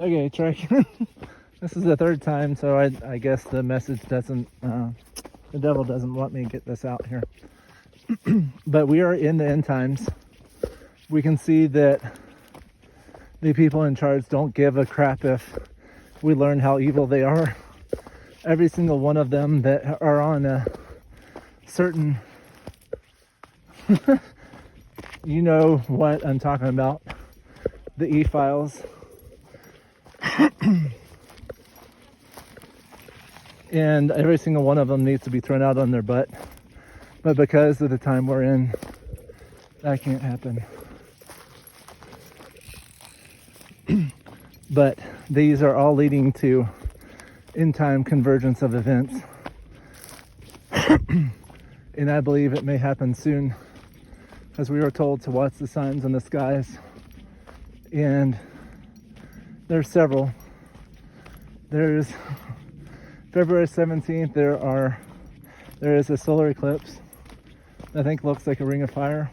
Okay, Trek. This is the third time, so I guess the message doesn't, the devil doesn't want me to get this out here. But we are in the end times. We can see that the people in charge don't give a crap if we learn how evil they are. Every single one of them that are on a certain, you know what I'm talking about, the E-files. And every single one of them needs to be thrown out on their butt. But because of the time we're in, that can't happen. But these are all leading to in-time convergence of events. And I believe it may happen soon, as we were told to watch the signs in the skies. And there's several. There's February 17th, there is a solar eclipse. I think looks like a ring of fire.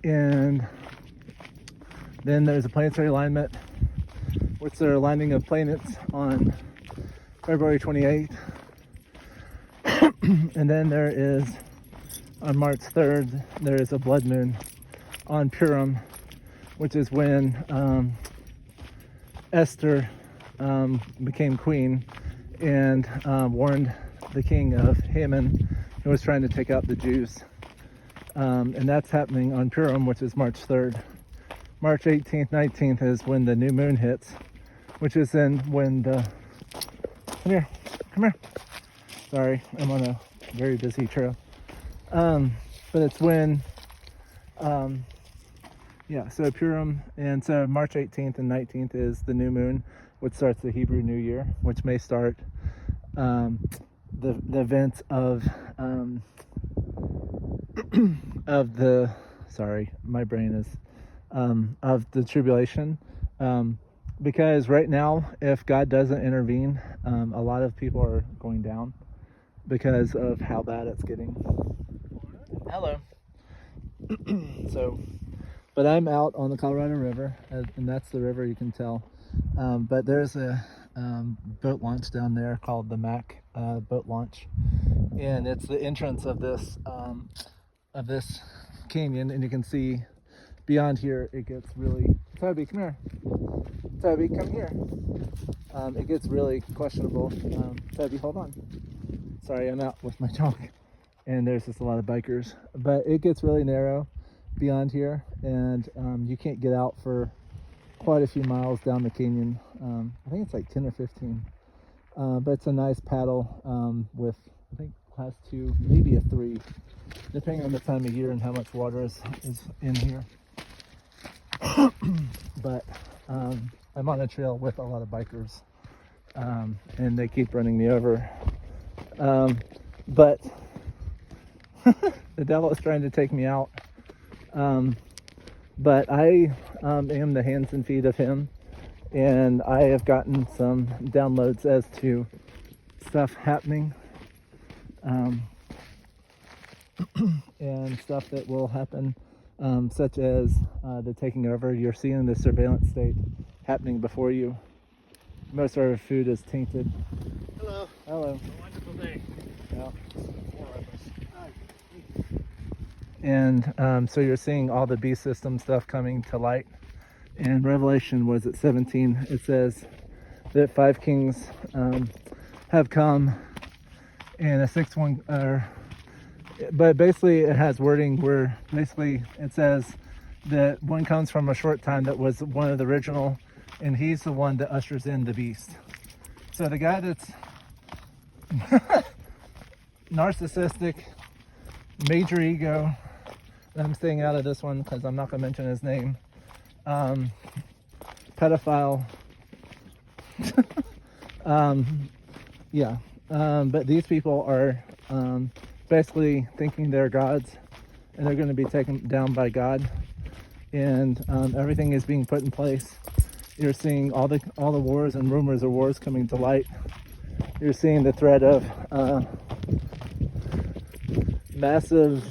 And then there's a planetary alignment, which are aligning of planets on February 28th. And then there is, on March 3rd, there is a blood moon on Purim, which is when Esther became queen and warned the king of Haman, who was trying to take out the Jews. And that's happening on Purim, which is March 3rd. March 18th, 19th is when the new moon hits, which is then when the... Come here. Sorry, I'm on a very busy trail. But it's when... so Purim, and so March 18th and 19th is the new moon, which starts the Hebrew New Year, which may start the events of the, sorry, my brain is, of the tribulation. Because right now, if God doesn't intervene, a lot of people are going down because of how bad it's getting. Hello. But I'm out on the Colorado River, and that's the river, you can tell. But there's a boat launch down there called the Mac boat launch, and it's the entrance of this canyon. And you can see beyond here, it gets really... Toby, come here. Toby, come here. It gets really questionable. Toby, hold on. Sorry, I'm out with my dog, and there's just a lot of bikers. But it gets really narrow beyond here, and you can't get out for quite a few miles down the canyon. I think it's like 10 or 15, but it's a nice paddle with, I think, class 2, maybe a 3, depending on the time of year and how much water is in here. But I'm on a trail with a lot of bikers, and they keep running me over. But the devil is trying to take me out. But I am the hands and feet of him, and I have gotten some downloads as to stuff happening, and stuff that will happen, such as the taking over. You're seeing the surveillance state happening before you. Most of our food is tainted. Hello. Hello. A wonderful day. Yeah. 4 of us. And so you're seeing all the beast system stuff coming to light. And Revelation was at 17. It says that 5 kings have come, and a 6th one. But basically, it has wording where basically it says that one comes from a short time that was one of the original, and he's the one that ushers in the beast. So the guy that's narcissistic, major ego. I'm staying out of this one because I'm not going to mention his name. Pedophile. But these people are basically thinking they're gods, and they're going to be taken down by God. And everything is being put in place. You're seeing all the wars and rumors of wars coming to light. You're seeing the threat of massive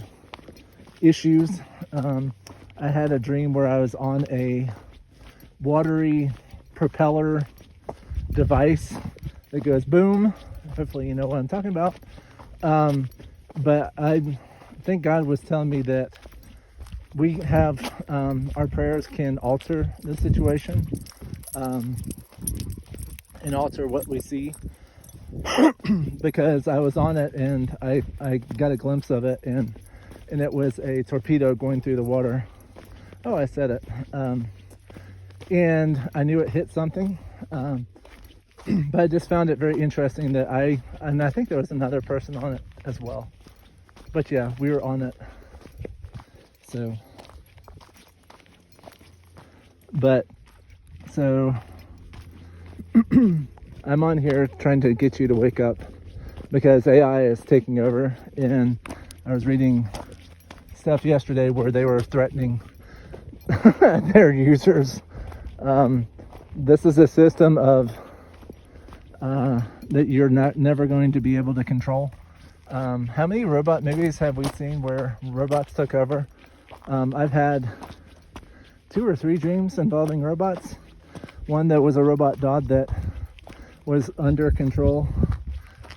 issues. I had a dream where I was on a watery propeller device that goes boom. Hopefully you know what I'm talking about. But I think God was telling me that we have our prayers can alter the situation and alter what we see. Because I was on it and I got a glimpse of it, and it was a torpedo going through the water. Oh, I said it. And I knew it hit something. But I just found it very interesting that I think there was another person on it as well. But yeah, we were on it. So I'm on here trying to get you to wake up because AI is taking over, and I was reading stuff yesterday where they were threatening their users. This is a system of that you're never going to be able to control. How many robot movies have we seen where robots took over? I've had 2 or 3 dreams involving robots. One that was a robot dog that was under control.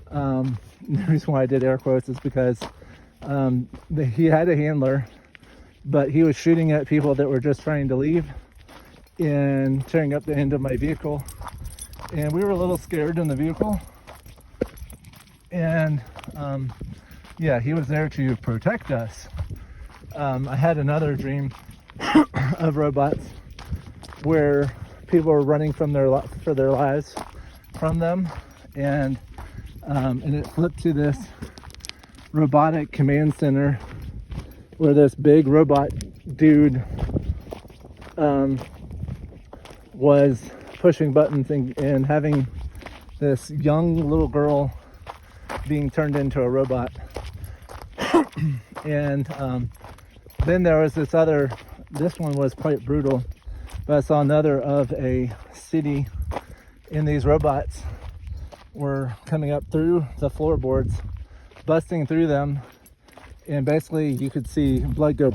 The reason why I did air quotes is because he had a handler, but he was shooting at people that were just trying to leave and tearing up the end of my vehicle. And we were a little scared in the vehicle. And yeah, he was there to protect us. I had another dream of robots where people were running for their lives from them, and it flipped to this robotic command center where this big robot dude was pushing buttons and having this young little girl being turned into a robot. And then there was this one was quite brutal, but I saw another of a city, and these robots were coming up through the floorboards, busting through them, and basically you could see blood go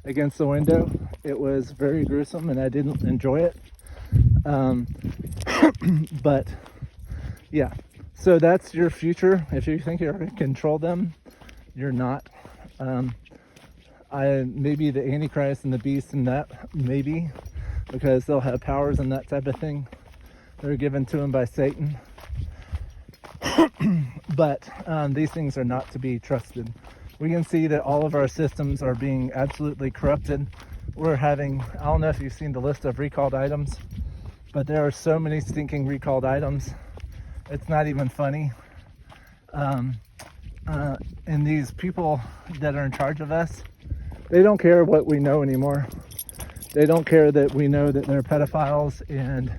against the window. It was very gruesome and I didn't enjoy it. But yeah, so that's your future. If you think you're going to control them, you're not. Maybe the Antichrist and the beast and that, maybe, because they'll have powers and that type of thing. They're given to them by Satan. But these things are not to be trusted. We can see that all of our systems are being absolutely corrupted. We're having, I don't know if you've seen the list of recalled items, but there are so many stinking recalled items. It's not even funny. And these people that are in charge of us, they don't care what we know anymore. They don't care that we know that they're pedophiles and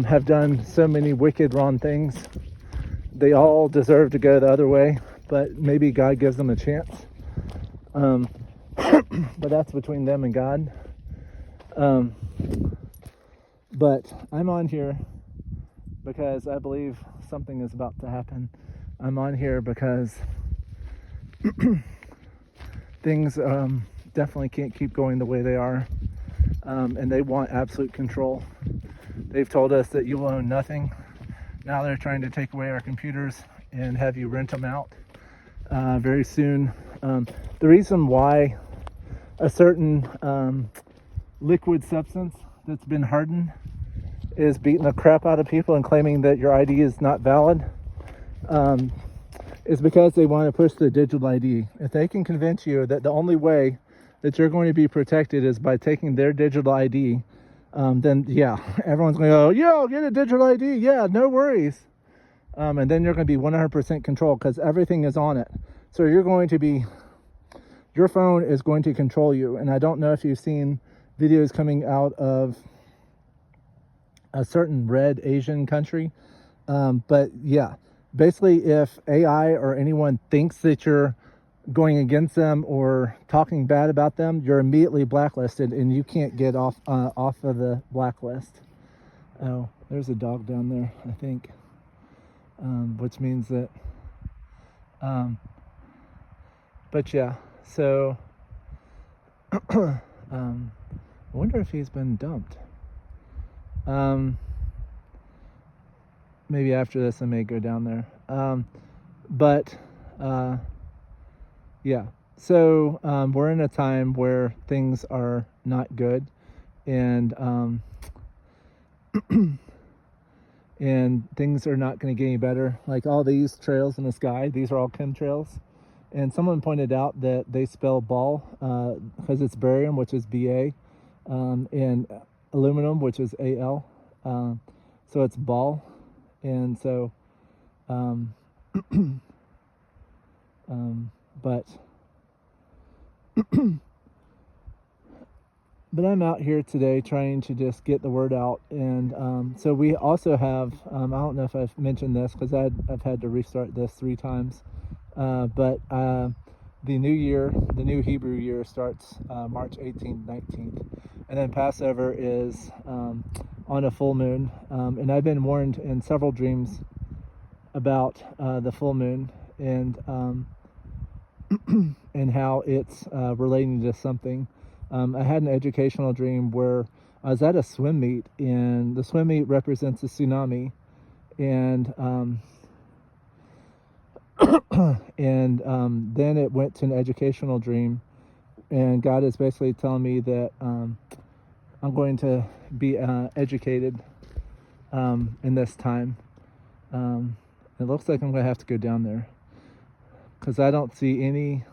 have done so many wicked, wrong things. They all deserve to go the other way, but maybe God gives them a chance. But that's between them and God. But I'm on here because I believe something is about to happen. I'm on here because things definitely can't keep going the way they are, and they want absolute control. They've told us that you'll own nothing. Now they're trying to take away our computers and have you rent them out very soon. The reason why a certain liquid substance that's been hardened is beating the crap out of people and claiming that your ID is not valid is because they want to push the digital ID. If they can convince you that the only way that you're going to be protected is by taking their digital ID, then yeah, everyone's going to go, yeah, I'll get a digital ID. Yeah, no worries. And then you're going to be 100% control because everything is on it. So your phone is going to control you. And I don't know if you've seen videos coming out of a certain red Asian country. But yeah, basically if AI or anyone thinks that you're going against them or talking bad about them, you're immediately blacklisted and you can't get off of the blacklist. Oh, there's a dog down there, I think, which means that, but yeah, so, I wonder if he's been dumped. Maybe after this I may go down there. But yeah. So we're in a time where things are not good, and and things are not going to get any better. Like all these trails in the sky, these are all chemtrails. And someone pointed out that they spell ball because it's barium, which is BA, and aluminum, which is AL. So it's ball. And so, but I'm out here today trying to just get the word out. And so we also have, I don't know if I've mentioned this because I've had to restart this 3 times. But the new year, the new Hebrew year starts March 18th, 19th. And then Passover is on a full moon. And I've been warned in several dreams about the full moon and and how it's relating to something. I had an educational dream where I was at a swim meet, and the swim meet represents a tsunami. And and then it went to an educational dream, and God is basically telling me that I'm going to be educated in this time. It looks like I'm going to have to go down there because I don't see any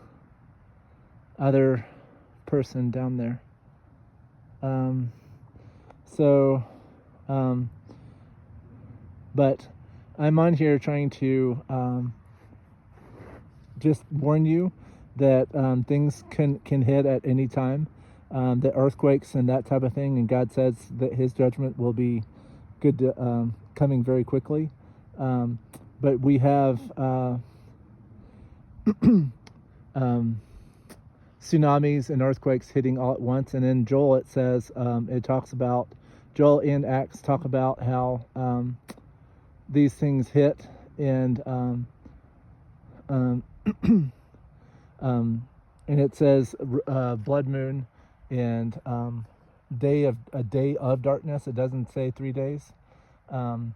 other person down there. But I'm on here trying to just warn you that things can hit at any time, the earthquakes and that type of thing, and God says that his judgment will be good to, coming very quickly. But we have tsunamis and earthquakes hitting all at once. And in Joel it says, it talks about, Joel and Acts talk about how these things hit, and and it says blood moon and a day of darkness. It doesn't say 3 days, and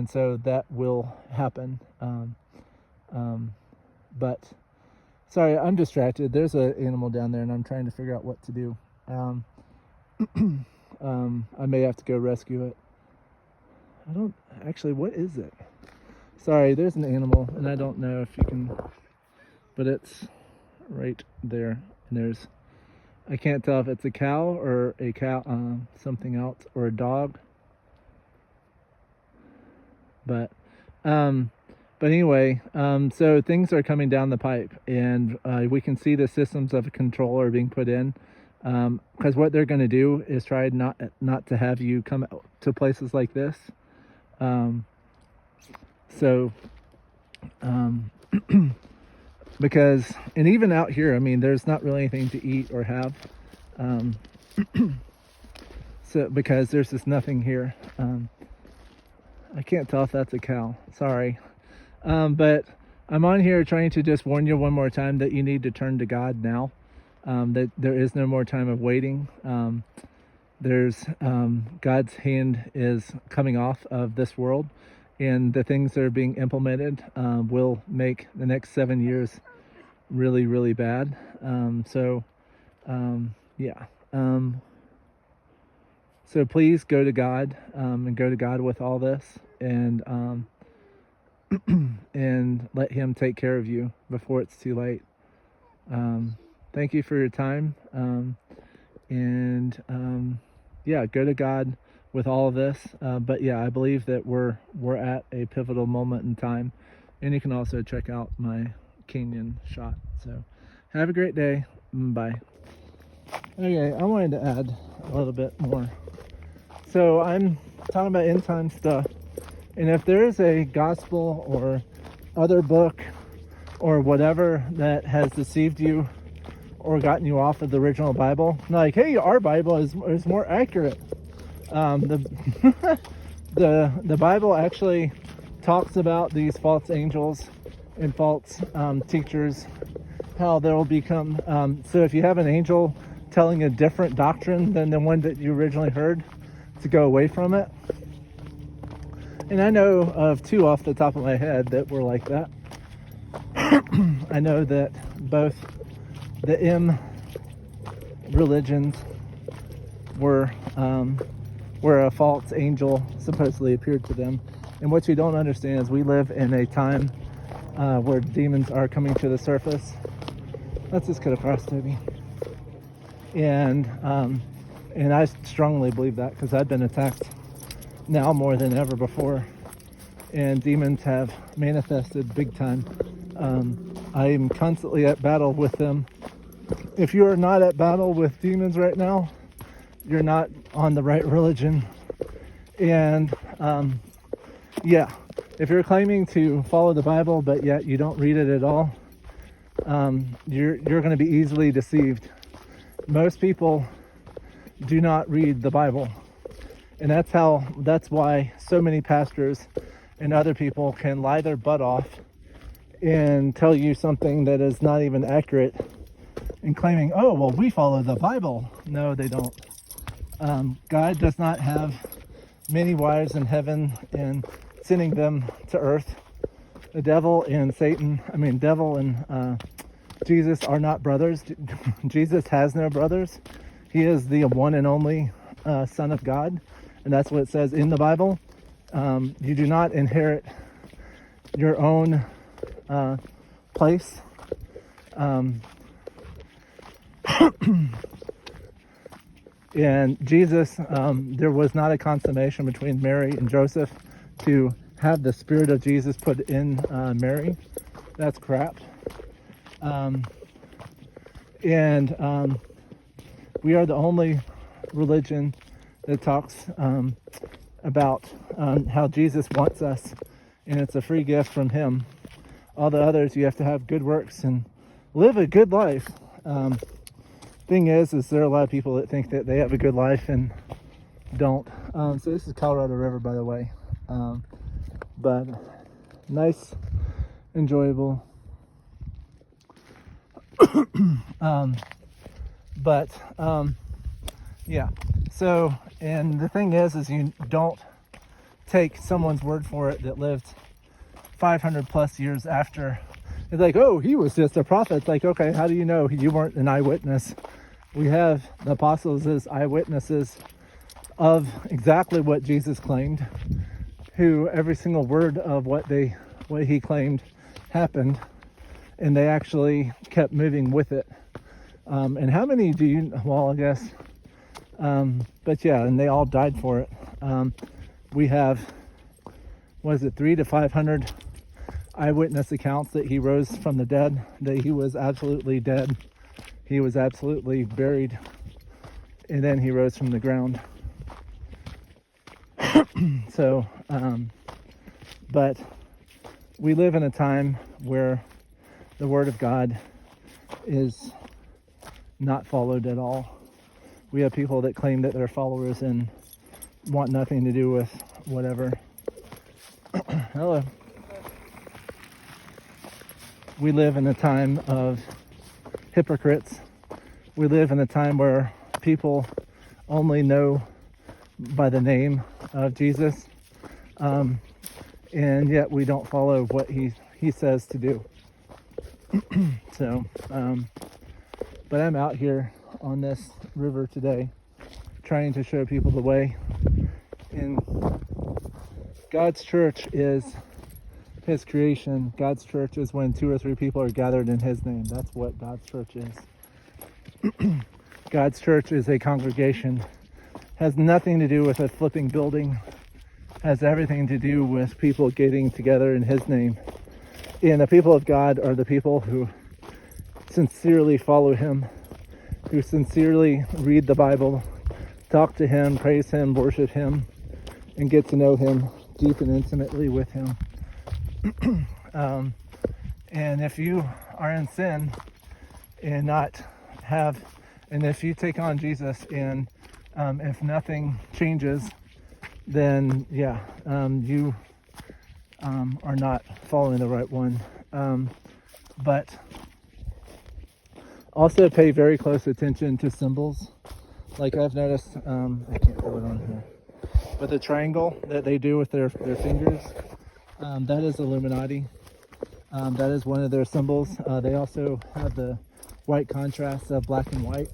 so that will happen. But sorry, I'm distracted. There's an animal down there, and I'm trying to figure out what to do. I may have to go rescue it. I don't actually. What is it? Sorry, there's an animal, and I don't know if you can, but it's right there. And I can't tell if it's a cow or something else, or a dog. But anyway, so things are coming down the pipe, and we can see the systems of control are being put in, because what they're going to do is try not to have you come to places like this. Because, and even out here, I mean, there's not really anything to eat or have, so because there's just nothing here. I can't tell if that's a cow, sorry. But I'm on here trying to just warn you one more time that you need to turn to God now, that there is no more time of waiting. There's God's hand is coming off of this world, and the things that are being implemented will make the next 7 years really, really bad. So please go to God, and go to God with all this, and and let him take care of you before it's too late. Thank you for your time. Go to God with all of this. But yeah, I believe that we're at a pivotal moment in time. And you can also check out my Canyon shot. So have a great day. Bye. Okay, I wanted to add a little bit more. So I'm talking about end time stuff. And if there is a gospel or other book or whatever that has deceived you or gotten you off of the original Bible, like, hey, our Bible is more accurate. The Bible actually talks about these false angels and false teachers, how there will become, so if you have an angel telling a different doctrine than the one that you originally heard, to go away from it. And I know of two off the top of my head that were like that. I know that both the M religions were where a false angel supposedly appeared to them. And what you don't understand is we live in a time where demons are coming to the surface. Let's just cut across, Toby. And I strongly believe that because I've been attacked now more than ever before, and demons have manifested big time. I am constantly at battle with them. If you are not at battle with demons right now, you're not on the right religion. And if you're claiming to follow the Bible but yet you don't read it at all, you're going to be easily deceived. Most people do not read the Bible. And that's why so many pastors and other people can lie their butt off and tell you something that is not even accurate and claiming, oh, well, we follow the Bible. No, they don't. God does not have many wives in heaven and sending them to earth. The devil and Jesus are not brothers. Jesus has no brothers. He is the one and only Son of God. And that's what it says in the Bible. You do not inherit your own place. And Jesus, there was not a consummation between Mary and Joseph to have the spirit of Jesus put in Mary. That's crap. We are the only religion that talks about how Jesus wants us, and it's a free gift from him. All the others, you have to have good works and live a good life. Thing is there are a lot of people that think that they have a good life and don't. So this is Colorado River, by the way. But nice, enjoyable. Yeah. So, and the thing is you don't take someone's word for it that lived 500 plus years after. It's like, oh, he was just a prophet. It's like, okay, how do you know you weren't an eyewitness? We have the apostles as eyewitnesses of exactly what Jesus claimed, who every single word of what he claimed happened, and they actually kept moving with it. And how many do you, well, I guess, but yeah, and they all died for it. We have, 300 to 500 eyewitness accounts that he rose from the dead, that he was absolutely dead. He was absolutely buried, and then he rose from the ground. So, but we live in a time where the Word of God is not followed at all. We have people that claim that they're followers and want nothing to do with whatever. Hello. We live in a time of hypocrites. We live in a time where people only know by the name of Jesus, and yet we don't follow what he says to do. So, but I'm out here on this river today trying to show people the way. And God's church is his creation. God's church is when 2 or 3 people are gathered in his name. That's what God's church is. God's church is a congregation. Has nothing to do with a flipping building. Has everything to do with people getting together in his name. And the people of God are the people who sincerely follow him, who sincerely read the Bible, talk to him, praise him, worship him, and get to know him deep and intimately with him. And if you are in sin and and if you take on Jesus and if nothing changes, then you are not following the right one. But also pay very close attention to symbols. Like I've noticed, I can't put it on here. with a triangle that they do with their fingers. That is Illuminati. That is one of their symbols. They also have the white contrast of black and white.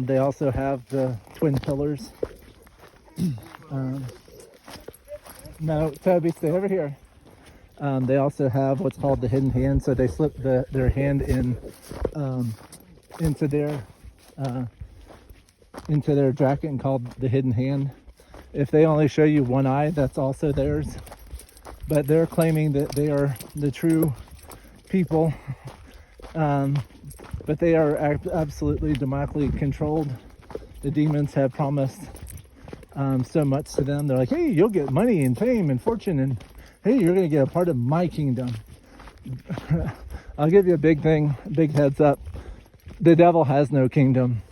They also have the twin pillars. No, Toby, stay over here. They also have what's called the hidden hand. So they slip their hand in into their jacket and called the hidden hand. If they only show you one eye, that's also theirs. But they're claiming that they are the true people. But they are absolutely demonically controlled. The demons have promised so much to them. They're like, hey, you'll get money and fame and fortune, and hey, you're going to get a part of my kingdom. I'll give you a big heads up. The devil has no kingdom.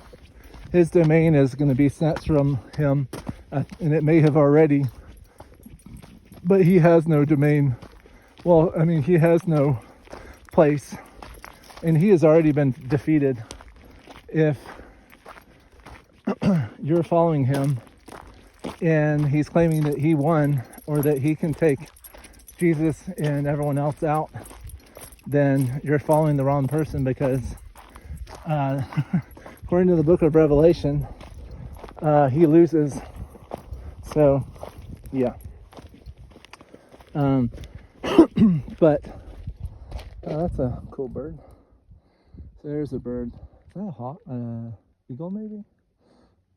His domain is going to be snatched from him, and it may have already, but he has no domain. Well, I mean, he has no place, and he has already been defeated. If you're following him and he's claiming that he won, or that he can take Jesus and everyone else out, then you're following the wrong person, because according to the book of Revelation, he loses. So, yeah. But that's a cool bird. So there's a bird. Is that a hawk? Eagle, maybe?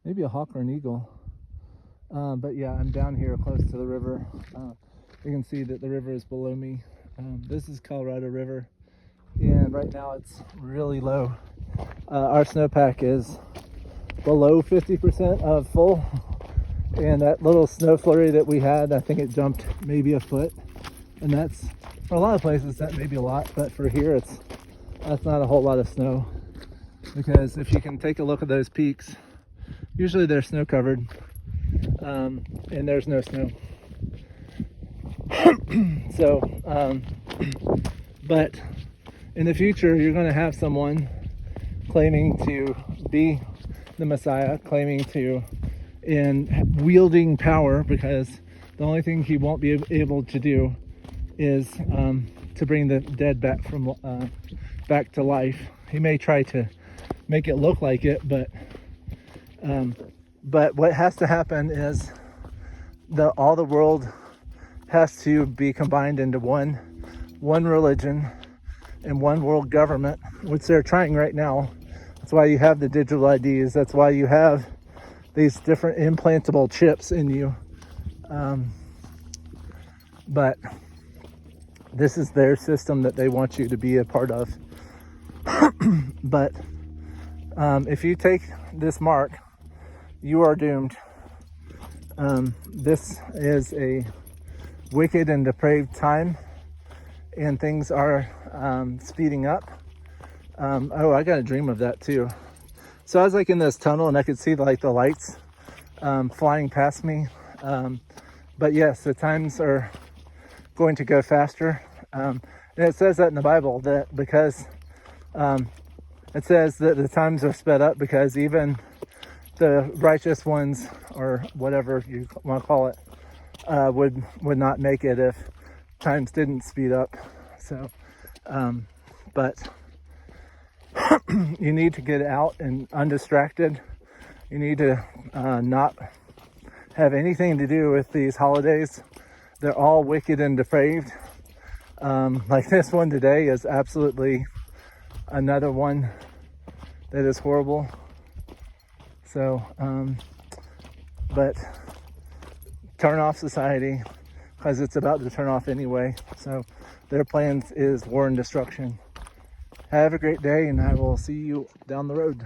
Maybe a hawk or an eagle. But yeah, I'm down here close to the river. You can see that the river is below me. This is Colorado River, and right now it's really low. Our snowpack is below 50% of full, and that little snow flurry that we had, I think it jumped maybe a foot, and that's, for a lot of places that may be a lot, but for here that's not a whole lot of snow, because if you can take a look at those peaks, usually they're snow covered, and there's no snow. So, but in the future, you're going to have someone claiming to be the Messiah, claiming to, in wielding power, because the only thing he won't be able to do is to bring the dead back to life. He may try to make it look like it, but what has to happen is all the world has to be combined into one religion and one world government, which they're trying right now. That's why you have the digital IDs. That's why you have these different implantable chips in you. But this is their system that they want you to be a part of. But if you take this mark, you are doomed. This is a wicked and depraved time, and things are speeding up. Oh, I got a dream of that too. So I was like in this tunnel, and I could see like the lights flying past me. But yes, the times are going to go faster. And it says that in the Bible, that because it says that the times are sped up because even the righteous ones, or whatever you want to call it, would not make it if times didn't speed up. So, but you need to get out and undistracted. You need to not have anything to do with these holidays. They're all wicked and depraved. Like this one today is absolutely another one that is horrible. So, but turn off society, because it's about to turn off anyway. So their plans is war and destruction. Have a great day, and I will see you down the road.